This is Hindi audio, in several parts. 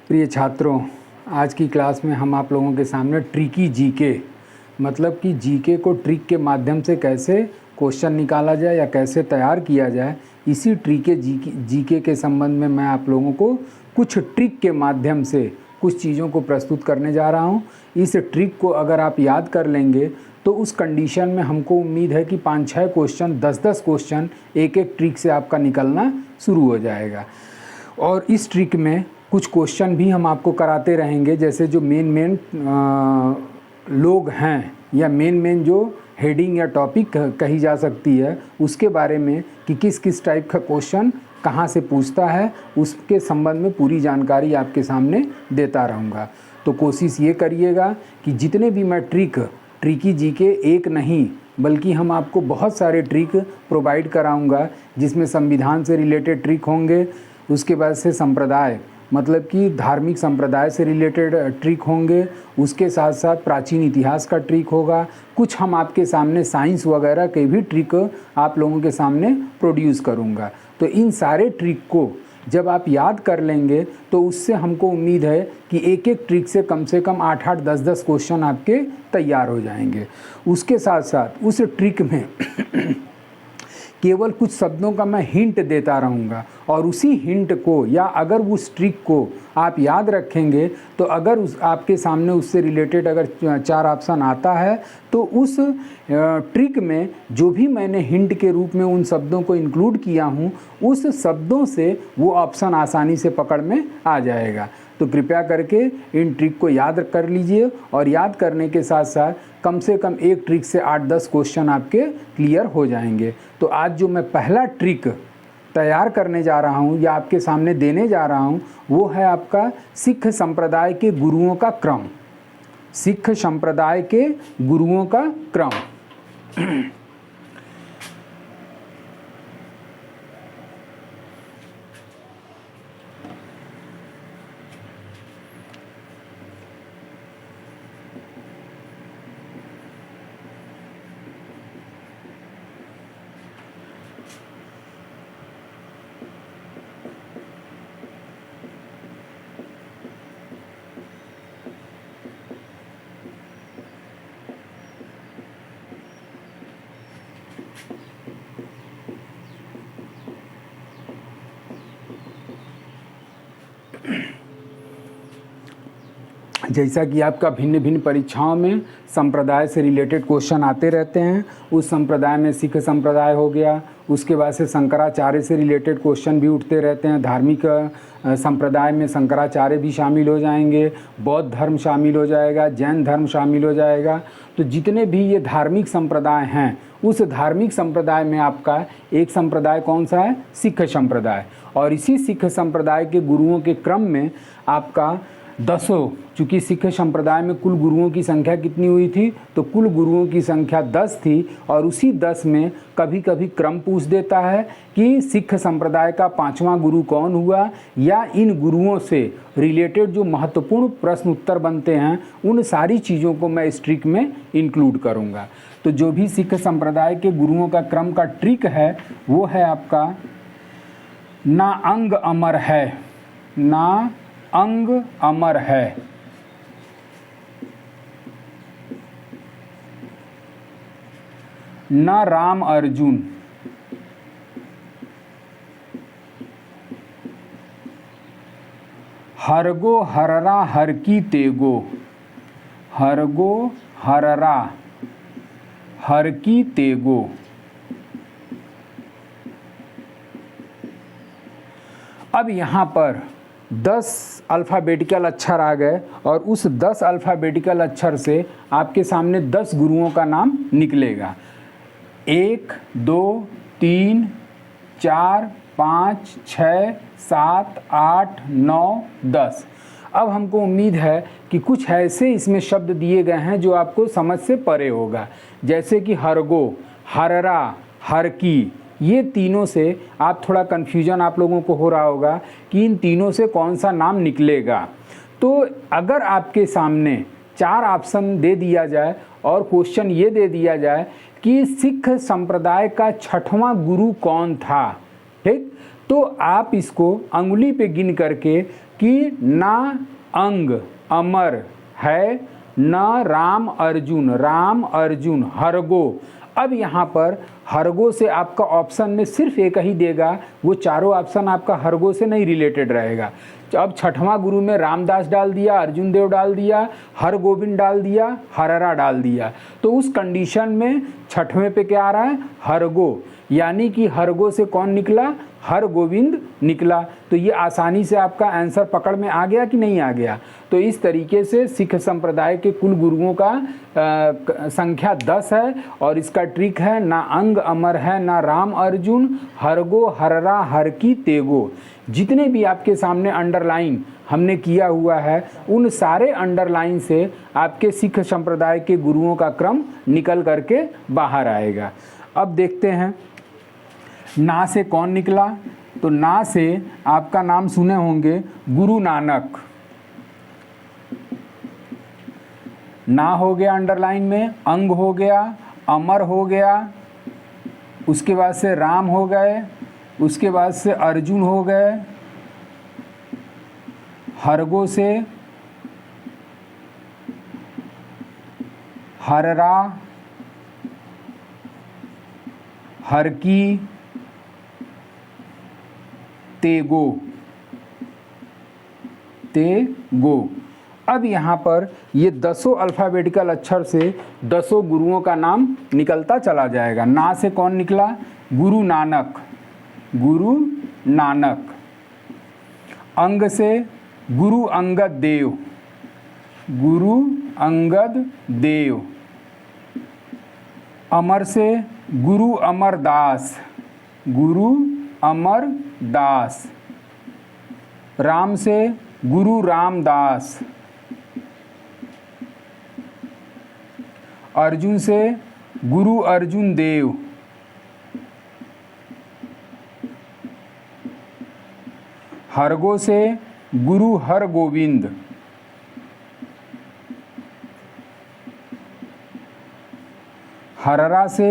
प्रिय छात्रों, आज की क्लास में हम आप लोगों के सामने ट्रिकी जीके मतलब कि जीके को ट्रिक के माध्यम से कैसे क्वेश्चन निकाला जाए या कैसे तैयार किया जाए, इसी ट्रिके जीके के संबंध में मैं आप लोगों को कुछ ट्रिक के माध्यम से कुछ चीज़ों को प्रस्तुत करने जा रहा हूं। इस ट्रिक को अगर आप याद कर लेंगे तो उस कंडीशन में हमको उम्मीद है कि 5-6 क्वेश्चन 10-10 क्वेश्चन एक एक ट्रिक से आपका निकलना शुरू हो जाएगा। और इस ट्रिक में कुछ क्वेश्चन भी हम आपको कराते रहेंगे, जैसे जो मेन लोग हैं या मेन जो हेडिंग या टॉपिक कही जा सकती है उसके बारे में कि किस किस टाइप का क्वेश्चन कहाँ से पूछता है, उसके संबंध में पूरी जानकारी आपके सामने देता रहूँगा। तो कोशिश ये करिएगा कि जितने भी मैं ट्रिकी जीके एक नहीं बल्कि हम आपको बहुत सारे ट्रिक प्रोवाइड कराऊंगा, जिसमें संविधान से रिलेटेड ट्रिक होंगे, उसके बाद से संप्रदाय मतलब कि धार्मिक संप्रदाय से रिलेटेड ट्रिक होंगे, उसके साथ साथ प्राचीन इतिहास का ट्रिक होगा, कुछ हम आपके सामने साइंस वगैरह के भी ट्रिक आप लोगों के सामने प्रोड्यूस करूंगा। तो इन सारे ट्रिक को जब आप याद कर लेंगे तो उससे हमको उम्मीद है कि एक एक ट्रिक से कम 8-8 10-10 क्वेश्चन आपके तैयार हो जाएंगे। उसके साथ साथ उस ट्रिक में केवल कुछ शब्दों का मैं हिंट देता रहूँगा और उसी हिंट को या अगर उस ट्रिक को आप याद रखेंगे तो अगर आपके सामने उससे रिलेटेड अगर 4 ऑप्शन आता है तो उस ट्रिक में जो भी मैंने हिंट के रूप में उन शब्दों को इंक्लूड किया हूँ उस शब्दों से वो ऑप्शन आसानी से पकड़ में आ जाएगा। तो कृपया करके इन ट्रिक को याद कर लीजिए और याद करने के साथ साथ कम से कम एक ट्रिक से 8-10 क्वेश्चन आपके क्लियर हो जाएंगे। तो आज जो मैं पहला ट्रिक तैयार करने जा रहा हूं या आपके सामने देने जा रहा हूं वो है आपका सिख संप्रदाय के गुरुओं का क्रम। सिख संप्रदाय के गुरुओं का क्रम। जैसा कि आपका भिन्न भिन्न परीक्षाओं में संप्रदाय से रिलेटेड क्वेश्चन आते रहते हैं, उस संप्रदाय में सिख संप्रदाय हो गया, उसके बाद से शंकराचार्य से रिलेटेड क्वेश्चन भी उठते रहते हैं। धार्मिक संप्रदाय में शंकराचार्य भी शामिल हो जाएंगे, बौद्ध धर्म शामिल हो जाएगा, जैन धर्म शामिल हो जाएगा। तो जितने भी ये धार्मिक संप्रदाय हैं उस धार्मिक संप्रदाय में आपका एक संप्रदाय कौन सा है? सिख संप्रदाय। और इसी सिख संप्रदाय के गुरुओं के क्रम में आपका 10, चूँकि सिख संप्रदाय में कुल गुरुओं की संख्या कितनी हुई थी? तो कुल गुरुओं की संख्या 10 थी और उसी 10 में कभी कभी क्रम पूछ देता है कि सिख संप्रदाय का 5वां गुरु कौन हुआ, या इन गुरुओं से रिलेटेड जो महत्वपूर्ण प्रश्न उत्तर बनते हैं उन सारी चीज़ों को मैं इस ट्रिक में इंक्लूड करूँगा। तो जो भी सिख संप्रदाय के गुरुओं का क्रम का ट्रिक है वो है आपका ना अंग अमर है, ना अंग अमर है, न राम अर्जुन, हरगो हररा हर की तेगो, हरगो हररा हर की तेगो। अब यहाँ पर 10 अल्फ़ाबेटिकल अक्षर आ गए और उस 10 अल्फ़ाबेटिकल अक्षर से आपके सामने 10 गुरुओं का नाम निकलेगा। 1 2 3 4 5 6 7 8 9 10। अब हमको उम्मीद है कि कुछ ऐसे इसमें शब्द दिए गए हैं जो आपको समझ से परे होगा, जैसे कि हरगो, हररा, हर की। ये तीनों से आप थोड़ा कन्फ्यूजन आप लोगों को हो रहा होगा कि इन तीनों से कौन सा नाम निकलेगा। तो अगर आपके सामने 4 ऑप्शन दे दिया जाए और क्वेश्चन ये दे दिया जाए कि सिख संप्रदाय का 6वां गुरु कौन था, ठीक, तो आप इसको अंगुली पे गिन करके कि ना अंग अमर है, न राम अर्जुन, राम अर्जुन हरगो। अब यहाँ पर हरगो से आपका ऑप्शन में सिर्फ एक ही देगा, वो चारों ऑप्शन आपका हरगो से नहीं रिलेटेड रहेगा। अब छठवां गुरु में रामदास डाल दिया, अर्जुन देव डाल दिया, हर गोविंद डाल दिया, हररा डाल दिया, तो उस कंडीशन में छठवें पे क्या आ रहा है, हरगो, यानी कि हरगो से कौन निकला, हर गोविंद निकला। तो ये आसानी से आपका आंसर पकड़ में आ गया कि नहीं आ गया। तो इस तरीके से सिख संप्रदाय के कुल गुरुओं का संख्या 10 है और इसका ट्रिक है ना अंग अमर है, ना राम अर्जुन, हरगो हररा हर की तेगो। जितने भी आपके सामने अंडरलाइन हमने किया हुआ है उन सारे अंडरलाइन से आपके सिख संप्रदाय के गुरुओं का क्रम निकल करके बाहर आएगा। अब देखते हैं ना से कौन निकला। तो ना से आपका नाम सुने होंगे गुरु नानक, ना हो गया अंडरलाइन में, अंग हो गया, अमर हो गया, उसके बाद से राम हो गए, उसके बाद से अर्जुन हो गए, हरगो से हररा, हर की, तेगो, तेगो। अब यहाँ पर ये 10 अल्फ़ाबेटिकल अक्षर से 10 गुरुओं का नाम निकलता चला जाएगा। ना से कौन निकला, गुरु नानक, गुरु नानक। अंग से गुरु अंगद देव, गुरु अंगद देव। अमर से गुरु अमरदास, गुरु अमरदास। राम से गुरु रामदास। अर्जुन से गुरु अर्जुन देव। हरगो से गुरु हर गोविंद। हररा से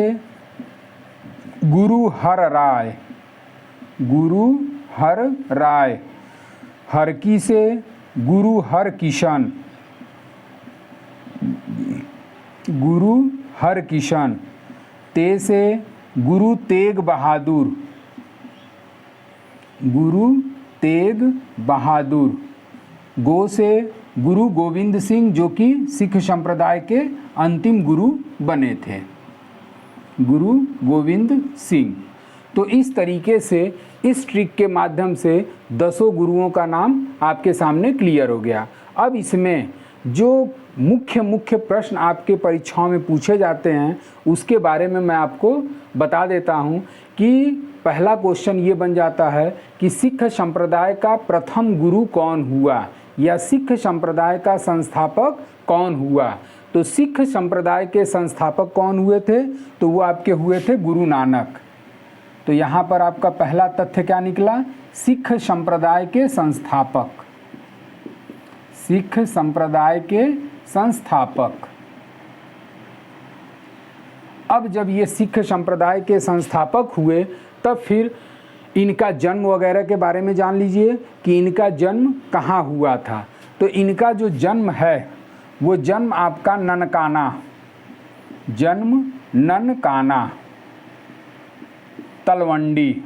गुरु हर राय, गुरु हर राय। हरकी से गुरु हर किशन, गुरु हर किशन। ते से गुरु तेग बहादुर, गुरु तेग बहादुर। गो से गुरु गोविंद सिंह जो कि सिख संप्रदाय के अंतिम गुरु बने थे, गुरु गोविंद सिंह। तो इस तरीके से इस ट्रिक के माध्यम से 10 गुरुओं का नाम आपके सामने क्लियर हो गया। अब इसमें जो मुख्य प्रश्न आपके परीक्षाओं में पूछे जाते हैं उसके बारे में मैं आपको बता देता हूं कि पहला क्वेश्चन ये बन जाता है कि सिख संप्रदाय का प्रथम गुरु कौन हुआ या सिख संप्रदाय का संस्थापक कौन हुआ। तो सिख संप्रदाय के संस्थापक कौन हुए थे, तो वो आपके हुए थे गुरु नानक। तो यहाँ पर आपका पहला तथ्य क्या निकला, सिख संप्रदाय के संस्थापक, सिख संप्रदाय के संस्थापक। अब जब ये सिख संप्रदाय के संस्थापक हुए तब फिर इनका जन्म वगैरह के बारे में जान लीजिए कि इनका जन्म कहाँ हुआ था। तो इनका जो जन्म है वो जन्म आपका ननकाना, जन्म ननकाना तलवंडी,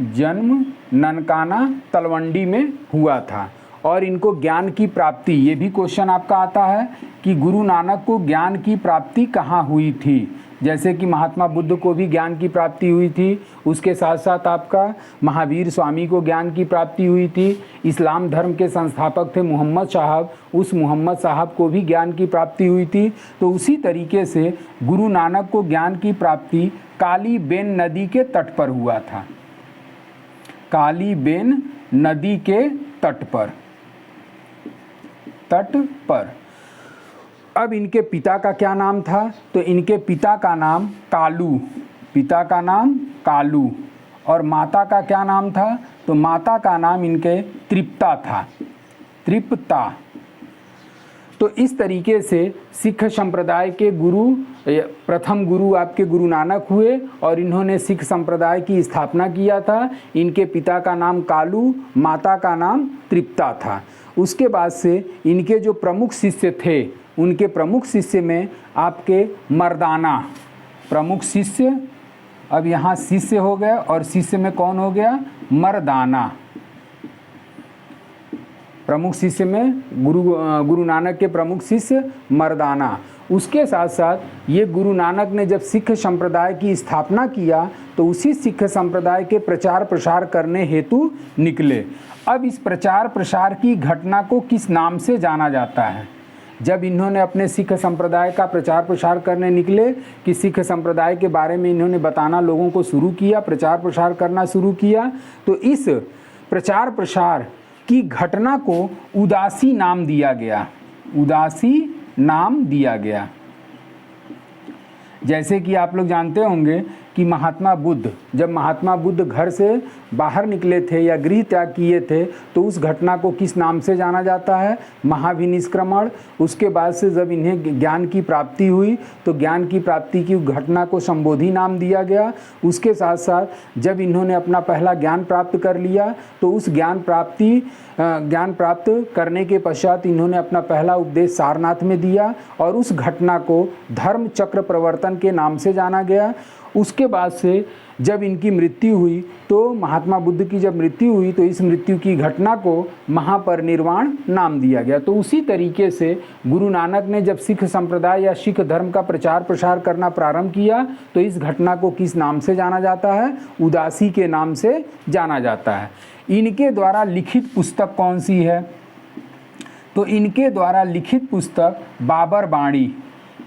जन्म ननकाना तलवंडी में हुआ था। और इनको ज्ञान की प्राप्ति, ये भी क्वेश्चन आपका आता है कि गुरु नानक को ज्ञान की प्राप्ति कहाँ हुई थी। जैसे कि महात्मा बुद्ध को भी ज्ञान की प्राप्ति हुई थी, उसके साथ साथ आपका महावीर स्वामी को ज्ञान की प्राप्ति हुई थी। इस्लाम धर्म के संस्थापक थे मोहम्मद साहब, उस मोहम्मद साहब को भी ज्ञान की प्राप्ति हुई थी। तो उसी तरीके से गुरु नानक को ज्ञान की प्राप्ति काली बेन नदी के तट पर हुआ था, काली बेन नदी के तट पर, तट पर। अब इनके पिता का क्या नाम था, तो इनके पिता का नाम कालू, पिता का नाम कालू। और माता का क्या नाम था, तो माता का नाम इनके तृप्ता था, तृप्ता। तो इस तरीके से सिख संप्रदाय के गुरु, प्रथम गुरु आपके गुरु नानक हुए और इन्होंने सिख संप्रदाय की स्थापना किया था। इनके पिता का नाम कालू, माता का नाम तृप्ता था। उसके बाद से इनके जो प्रमुख शिष्य थे, उनके प्रमुख शिष्य में आपके मर्दाना, प्रमुख शिष्य, अब यहाँ शिष्य हो गया और शिष्य में कौन हो गया, मर्दाना। प्रमुख शिष्य में गुरु नानक के प्रमुख शिष्य मर्दाना। उसके साथ साथ ये गुरु नानक ने जब सिख संप्रदाय की स्थापना किया तो उसी सिख संप्रदाय के प्रचार प्रसार करने हेतु निकले। अब इस प्रचार प्रसार की घटना को किस नाम से जाना जाता है? जब इन्होंने अपने सिख संप्रदाय का प्रचार प्रसार करने निकले, कि सिख संप्रदाय के बारे में इन्होंने बताना लोगों को शुरू किया, प्रचार प्रसार करना शुरू किया, तो इस प्रचार प्रसार की घटना को उदासी नाम दिया गया, उदासी नाम दिया गया। जैसे कि आप लोग जानते होंगे कि महात्मा बुद्ध, जब महात्मा बुद्ध घर से बाहर निकले थे या गृह त्याग किए थे तो उस घटना को किस नाम से जाना जाता है, महाविनिष्क्रमण। उसके बाद से जब इन्हें ज्ञान की प्राप्ति हुई तो ज्ञान की प्राप्ति की घटना को संबोधि नाम दिया गया। उसके साथ साथ जब इन्होंने अपना पहला ज्ञान प्राप्त कर लिया तो उस ज्ञान प्राप्त करने के पश्चात इन्होंने अपना पहला उपदेश सारनाथ में दिया और उस घटना को धर्म चक्र प्रवर्तन के नाम से जाना गया। उसके बाद से जब इनकी मृत्यु हुई तो महात्मा बुद्ध की जब मृत्यु हुई तो इस मृत्यु की घटना को महापरिनिर्वाण नाम दिया गया। तो उसी तरीके से गुरु नानक ने जब सिख संप्रदाय या सिख धर्म का प्रचार प्रसार करना प्रारंभ किया तो इस घटना को किस नाम से जाना जाता है, उदासी के नाम से जाना जाता है। इनके द्वारा लिखित पुस्तक कौन सी है? तो इनके द्वारा लिखित पुस्तक बाबर बाणी,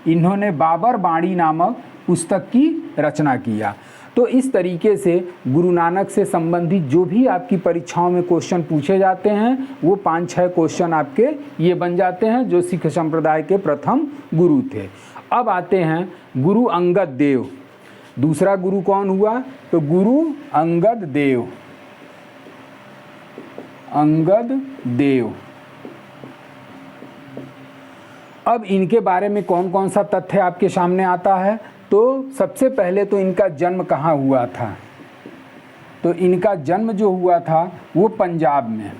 इन्होंने बाबर बाणी नामक पुस्तक की रचना किया। तो इस तरीके से गुरु नानक से संबंधित जो भी आपकी परीक्षाओं में क्वेश्चन पूछे जाते हैं वो 5-6 क्वेश्चन आपके ये बन जाते हैं जो सिख संप्रदाय के प्रथम गुरु थे। अब आते हैं गुरु अंगद देव। दूसरा गुरु कौन हुआ? तो गुरु अंगद देव, अंगद देव। अब इनके बारे में कौन कौन सा तथ्य आपके सामने आता है? तो सबसे पहले तो इनका जन्म कहाँ हुआ था? तो इनका जन्म जो हुआ था वो पंजाब में,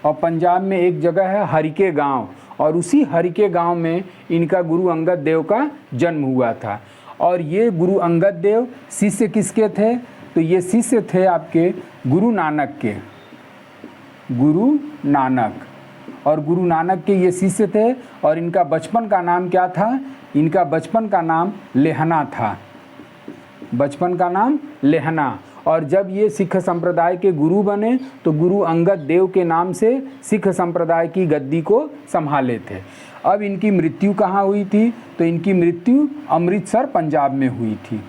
और पंजाब में एक जगह है हरिके गांव, और उसी हरिके गांव में इनका गुरु अंगद देव का जन्म हुआ था। और ये गुरु अंगद देव शिष्य किसके थे? तो ये शिष्य थे आपके गुरु नानक के, गुरु नानक। और गुरु नानक के ये शिष्य थे और इनका बचपन का नाम क्या था? इनका बचपन का नाम लेहना था, बचपन का नाम लेहना। और जब ये सिख संप्रदाय के गुरु बने तो गुरु अंगद देव के नाम से सिख संप्रदाय की गद्दी को संभाले थे। अब इनकी मृत्यु कहाँ हुई थी? तो इनकी मृत्यु अमृतसर पंजाब में हुई थी,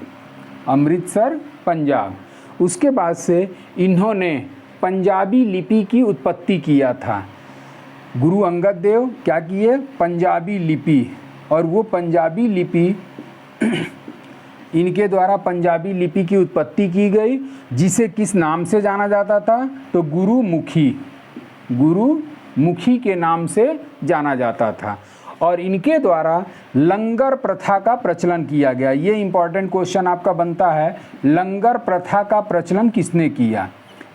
अमृतसर पंजाब। उसके बाद से इन्होंने पंजाबी लिपि की उत्पत्ति किया था। गुरु अंगद देव क्या किए? पंजाबी लिपि, और वो पंजाबी लिपि इनके द्वारा पंजाबी लिपि की उत्पत्ति की गई, जिसे किस नाम से जाना जाता था? तो गुरुमुखी, गुरुमुखी के नाम से जाना जाता था। और इनके द्वारा लंगर प्रथा का प्रचलन किया गया। ये इंपॉर्टेंट क्वेश्चन आपका बनता है, लंगर प्रथा का प्रचलन किसने किया?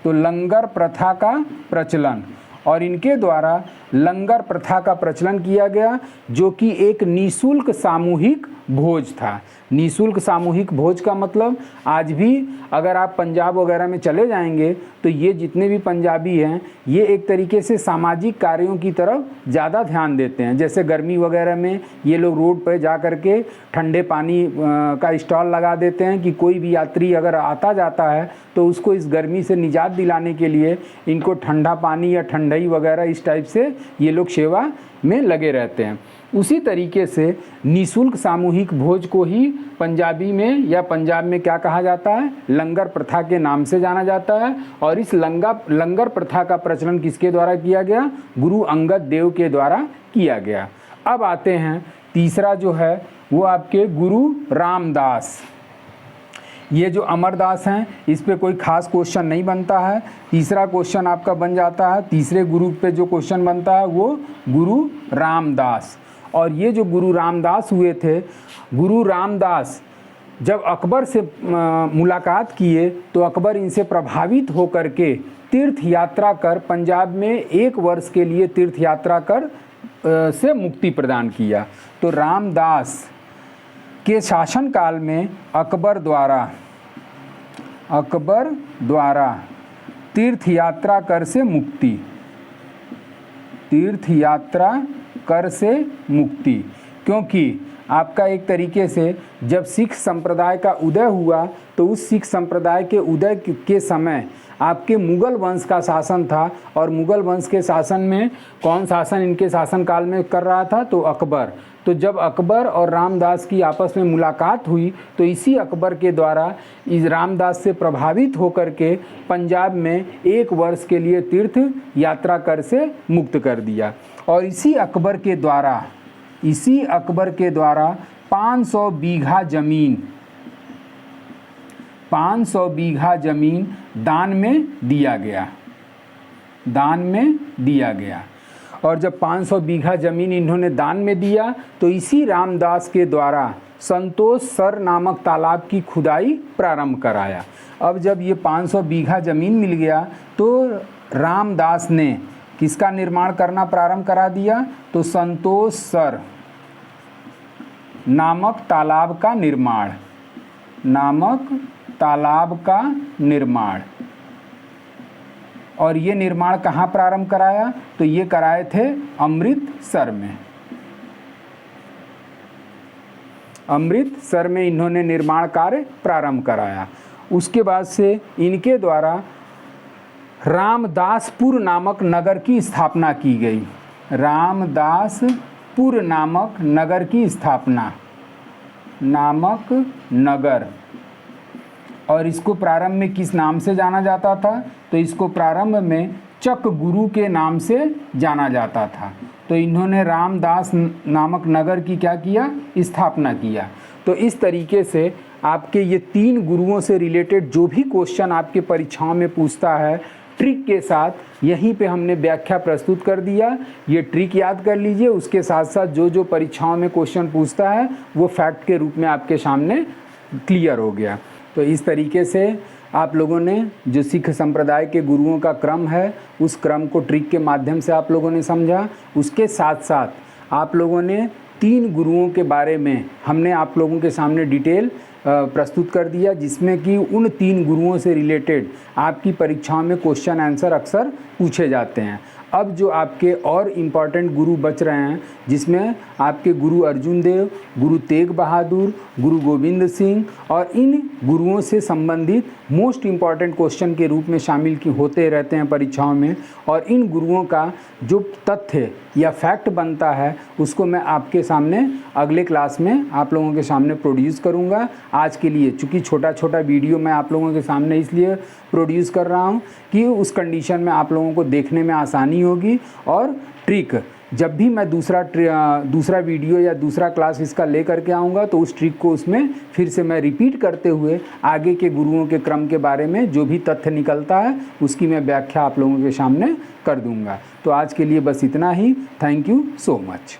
तो लंगर प्रथा का प्रचलन, और इनके द्वारा लंगर प्रथा का प्रचलन किया गया, जो कि एक निःशुल्क सामूहिक भोज था। निःशुल्क सामूहिक भोज का मतलब आज भी अगर आप पंजाब वगैरह में चले जाएंगे तो ये जितने भी पंजाबी हैं ये एक तरीके से सामाजिक कार्यों की तरफ ज़्यादा ध्यान देते हैं। जैसे गर्मी वगैरह में ये लोग रोड पर जा कर के ठंडे पानी का स्टॉल लगा देते हैं कि कोई भी यात्री अगर आता जाता है तो उसको इस गर्मी से निजात दिलाने के लिए इनको ठंडा पानी या ठंडई वगैरह इस टाइप से ये लोग सेवा में लगे रहते हैं। उसी तरीके से निःशुल्क सामूहिक भोज को ही पंजाबी में या पंजाब में क्या कहा जाता है? लंगर प्रथा के नाम से जाना जाता है। और इस लंगर प्रथा का प्रचलन किसके द्वारा किया गया? गुरु अंगद देव के द्वारा किया गया। अब आते हैं तीसरा जो है वो आपके गुरु रामदास। ये जो अमरदास हैं इस पे कोई खास क्वेश्चन नहीं बनता है। तीसरा क्वेश्चन आपका बन जाता है, तीसरे गुरु पे जो क्वेश्चन बनता है वो गुरु रामदास। और ये जो गुरु रामदास हुए थे, गुरु रामदास जब अकबर से मुलाकात किए तो अकबर इनसे प्रभावित होकर के तीर्थ यात्रा कर पंजाब में 1 वर्ष के लिए तीर्थ यात्रा कर से मुक्ति प्रदान किया। तो रामदास के शासनकाल में अकबर द्वारा तीर्थ यात्रा कर से मुक्ति, तीर्थ यात्रा कर से मुक्ति। क्योंकि आपका एक तरीके से जब सिख संप्रदाय का उदय हुआ तो उस सिख संप्रदाय के उदय के समय आपके मुग़ल वंश का शासन था, और मुग़ल वंश के शासन में कौन शासन इनके शासनकाल में कर रहा था, तो अकबर। तो जब अकबर और रामदास की आपस में मुलाकात हुई तो इसी अकबर के द्वारा इस रामदास से प्रभावित होकर के पंजाब में 1 वर्ष के लिए तीर्थ यात्रा कर से मुक्त कर दिया। और इसी अकबर के द्वारा 500 बीघा ज़मीन दान में दिया गया। और जब 500 बीघा ज़मीन इन्होंने दान में दिया तो इसी रामदास के द्वारा संतोष सर नामक तालाब की खुदाई प्रारंभ कराया। अब जब ये 500 बीघा ज़मीन मिल गया तो रामदास ने किसका निर्माण करना प्रारंभ करा दिया, तो संतोष सर नामक तालाब का निर्माण। और ये निर्माण कहाँ प्रारंभ कराया, तो ये कराए थे अमृतसर में इन्होंने निर्माण कार्य प्रारंभ कराया। उसके बाद से इनके द्वारा रामदासपुर नामक नगर की स्थापना की गई। रामदासपुर नामक नगर की स्थापना, और इसको प्रारंभ में किस नाम से जाना जाता था, तो इसको प्रारंभ में चक गुरु के नाम से जाना जाता था। तो इन्होंने रामदास नामक नगर की क्या किया, स्थापना किया। तो इस तरीके से आपके ये 3 गुरुओं से रिलेटेड जो भी क्वेश्चन आपके परीक्षाओं में पूछता है, ट्रिक के साथ यहीं पे हमने व्याख्या प्रस्तुत कर दिया। ये ट्रिक याद कर लीजिए, उसके साथ साथ जो परीक्षाओं में क्वेश्चन पूछता है वो फैक्ट के रूप में आपके सामने क्लियर हो गया। तो इस तरीके से आप लोगों ने जो सिख संप्रदाय के गुरुओं का क्रम है उस क्रम को ट्रिक के माध्यम से आप लोगों ने समझा। उसके साथ साथ आप लोगों ने 3 गुरुओं के बारे में हमने आप लोगों के सामने डिटेल प्रस्तुत कर दिया, जिसमें कि उन 3 गुरुओं से रिलेटेड आपकी परीक्षाओं में क्वेश्चन आंसर अक्सर पूछे जाते हैं। अब जो आपके और इम्पॉर्टेंट गुरु बच रहे हैं, जिसमें आपके गुरु अर्जुन देव, गुरु तेग बहादुर, गुरु गोविंद सिंह, और इन गुरुओं से संबंधित मोस्ट इम्पॉर्टेंट क्वेश्चन के रूप में शामिल होते रहते हैं परीक्षाओं में। और इन गुरुओं का जो तथ्य या फैक्ट बनता है उसको मैं आपके सामने अगले क्लास में आप लोगों के सामने प्रोड्यूस करूँगा। आज के लिए चूँकि छोटा वीडियो मैं आप लोगों के सामने इसलिए प्रोड्यूस कर रहा हूँ कि उस कंडीशन में आप लोगों को देखने में आसानी होगी। और ट्रिक जब भी मैं दूसरा वीडियो या दूसरा क्लास इसका ले करके आऊँगा तो उस ट्रिक को उसमें फिर से मैं रिपीट करते हुए आगे के गुरुओं के क्रम के बारे में जो भी तथ्य निकलता है उसकी मैं व्याख्या आप लोगों के सामने कर दूँगा। तो आज के लिए बस इतना ही। Thank you so much.